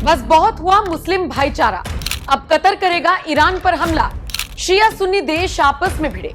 बस बहुत हुआ मुस्लिम भाईचारा, अब कतर करेगा ईरान पर हमला। शिया सुन्नी देश आपस में भिड़े।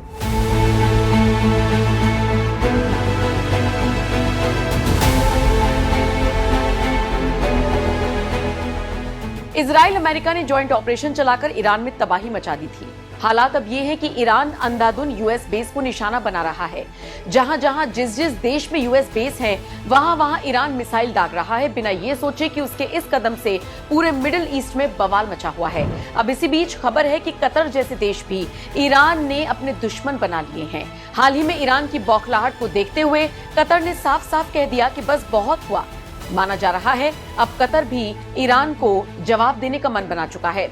इजराइल अमेरिका ने जॉइंट ऑपरेशन चलाकर ईरान में तबाही मचा दी थी। हालात अब ये है कि ईरान अंधाधुन यूएस बेस को निशाना बना रहा है। जहां जहां जिस देश में यूएस बेस है वहां वहां ईरान मिसाइल दाग रहा है, बिना ये सोचे कि उसके इस कदम से पूरे मिडिल ईस्ट में बवाल मचा हुआ है। अब इसी बीच खबर है कि कतर जैसे देश भी ईरान ने अपने दुश्मन बना लिए हैं। हाल ही में ईरान की बौखलाहट को देखते हुए कतर ने साफ साफ कह दिया कि बस बहुत हुआ। माना जा रहा है अब कतर भी ईरान को जवाब देने का मन बना चुका है।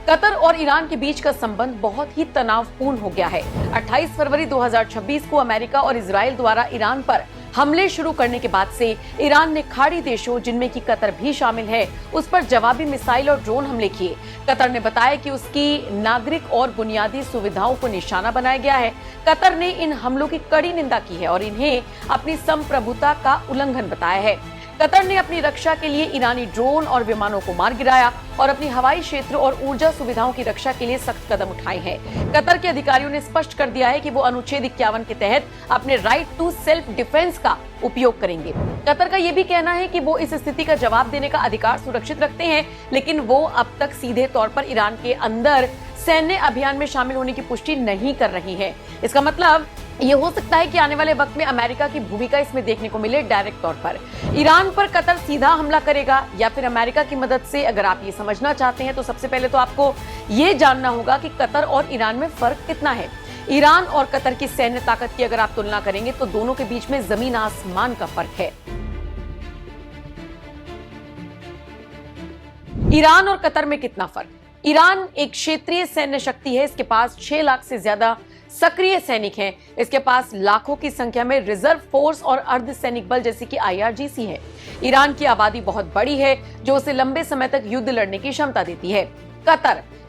कतर और ईरान के बीच का संबंध बहुत ही तनावपूर्ण हो गया है। 28 फरवरी 2026 को अमेरिका और इजराइल द्वारा ईरान पर हमले शुरू करने के बाद से ईरान ने खाड़ी देशों, जिनमें की कतर भी शामिल है, उस पर जवाबी मिसाइल और ड्रोन हमले किए। कतर ने बताया कि उसकी नागरिक और बुनियादी सुविधाओं को निशाना बनाया गया है। कतर ने इन हमलों की कड़ी निंदा की है और इन्हें अपनी संप्रभुता का उल्लंघन बताया है। कतर ने अपनी रक्षा के लिए ईरानी ड्रोन और विमानों को मार गिराया और अपनी हवाई क्षेत्र और ऊर्जा सुविधाओं की रक्षा के लिए सख्त कदम उठाए हैं। कतर के अधिकारियों ने स्पष्ट कर दिया है कि वो अनुच्छेद 51 के तहत अपने राइट टू सेल्फ डिफेंस का उपयोग करेंगे। कतर का ये भी कहना है कि वो इस स्थिति का जवाब देने का अधिकार सुरक्षित रखते हैं, लेकिन वो अब तक सीधे तौर पर ईरान के अंदर सैन्य अभियान में शामिल होने की पुष्टि नहीं कर रही है। इसका मतलब ये हो सकता है कि आने वाले वक्त में अमेरिका की भूमिका इसमें देखने को मिले डायरेक्ट तौर पर। ईरान पर कतर सीधा हमला करेगा या फिर अमेरिका की मदद से? अगर आप ये समझना चाहते हैं तो सबसे पहले तो आपको ये जानना होगा कि कतर और ईरान में फर्क कितना है। ईरान और कतर की सैन्य ताकत की अगर आप तुलना करेंगे तो दोनों के बीच में जमीन आसमान का फर्क है। ईरान और कतर में कितना फर्क? ईरान एक क्षेत्रीय सैन्य शक्ति है। इसके पास 6 लाख से ज्यादा सक्रिय सैनिक हैं। इसके पास लाखों की संख्या में रिजर्व फोर्स और अर्ध सैनिक बल जैसे कि IRGC है। ईरान की आबादी बहुत बड़ी है जो उसे लंबे समय तक युद्ध लड़ने की क्षमता देती है।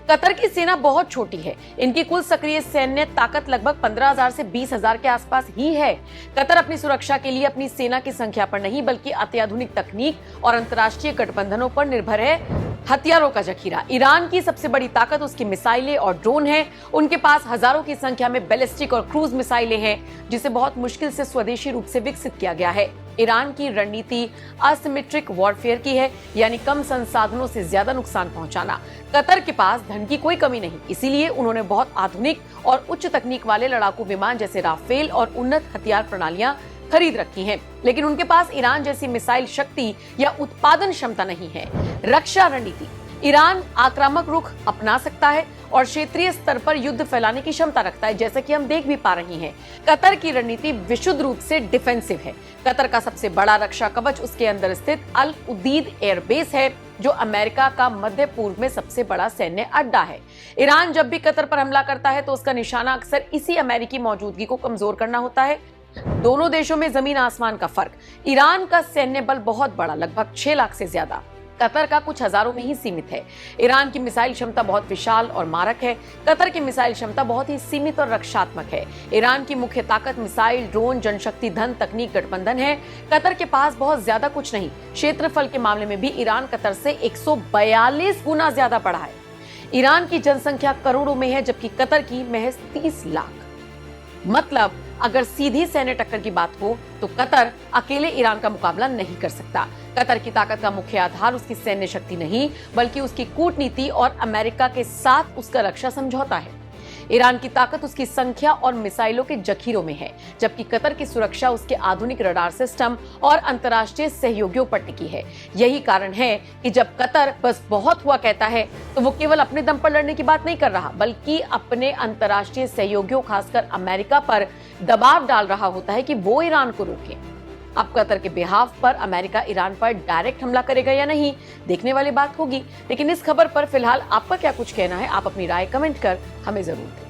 कतर की सेना बहुत छोटी है। इनकी कुल सक्रिय सैन्य ताकत लगभग 15,000 से 20,000 के आसपास ही है। कतर अपनी सुरक्षा के लिए अपनी सेना की संख्या पर नहीं बल्कि अत्याधुनिक तकनीक और अंतर्राष्ट्रीय गठबंधनों पर निर्भर है। हथियारों का जखीरा। ईरान की सबसे बड़ी ताकत उसकी मिसाइलें और ड्रोन हैं। उनके पास हजारों की संख्या में बैलिस्टिक और क्रूज मिसाइलें हैं, जिसे बहुत मुश्किल से स्वदेशी रूप से विकसित किया गया है। ईरान की रणनीति असिमेट्रिक वॉरफेयर की है, यानी कम संसाधनों से ज्यादा नुकसान पहुंचाना। कतर के पास धन की कोई कमी नहीं, इसीलिए उन्होंने बहुत आधुनिक और उच्च तकनीक वाले लड़ाकू विमान जैसे राफेल और उन्नत हथियार प्रणालियां खरीद रखी हैं, लेकिन उनके पास ईरान जैसी मिसाइल शक्ति या उत्पादन क्षमता नहीं है। रक्षा रणनीति। ईरान आक्रामक रुख अपना सकता है और क्षेत्रीय स्तर पर युद्ध फैलाने की क्षमता रखता है, जैसा कि हम देख भी पा रहे हैं। कतर की रणनीति विशुद्ध रूप से डिफेंसिव है। कतर का सबसे बड़ा रक्षा कवच उसके अंदर स्थित अल उदीद एयरबेस है, जो अमेरिका का मध्य पूर्व में सबसे बड़ा सैन्य अड्डा है। ईरान जब भी कतर पर हमला करता है तो उसका निशाना अक्सर इसी अमेरिकी मौजूदगी को कमजोर करना होता है। दोनों देशों में जमीन आसमान का फर्क। ईरान का सैन्य बल बहुत बड़ा, लगभग 6 लाख से ज्यादा। कतर का कुछ हजारों में ही सीमित है। ईरान की मिसाइल क्षमता बहुत विशाल और मारक है। कतर की मिसाइल क्षमता बहुत ही सीमित और रक्षात्मक है। ईरान की मुख्य ताकत मिसाइल, ड्रोन, जनशक्ति, धन, तकनीक, गठबंधन है। कतर के पास बहुत ज्यादा कुछ नहीं। क्षेत्रफल के मामले में भी ईरान कतर से 142 गुना ज्यादा बड़ा है। ईरान की जनसंख्या करोड़ों में है, जबकि कतर की महज 30 लाख। मतलब अगर सीधी सैन्य टक्कर की बात हो तो कतर अकेले ईरान का मुकाबला नहीं कर सकता। कतर की ताकत का मुख्य आधार उसकी सैन्य शक्ति नहीं बल्कि उसकी कूटनीति और अमेरिका के साथ उसका रक्षा समझौता है। ईरान की ताकत उसकी संख्या और मिसाइलों के जखीरों में है, जबकि कतर की सुरक्षा उसके आधुनिक रडार सिस्टम और अंतर्राष्ट्रीय सहयोगियों पर टिकी है। यही कारण है कि जब कतर बस बहुत हुआ कहता है तो वो केवल अपने दम पर लड़ने की बात नहीं कर रहा, बल्कि अपने अंतर्राष्ट्रीय सहयोगियों खासकर अमेरिका पर दबाव डाल रहा होता है कि वो ईरान को रोके। अब कतर के बिहाफ पर अमेरिका ईरान पर डायरेक्ट हमला करेगा या नहीं, देखने वाली बात होगी। लेकिन इस खबर पर फिलहाल आपका क्या कुछ कहना है? आप अपनी राय कमेंट कर हमें जरूर दें।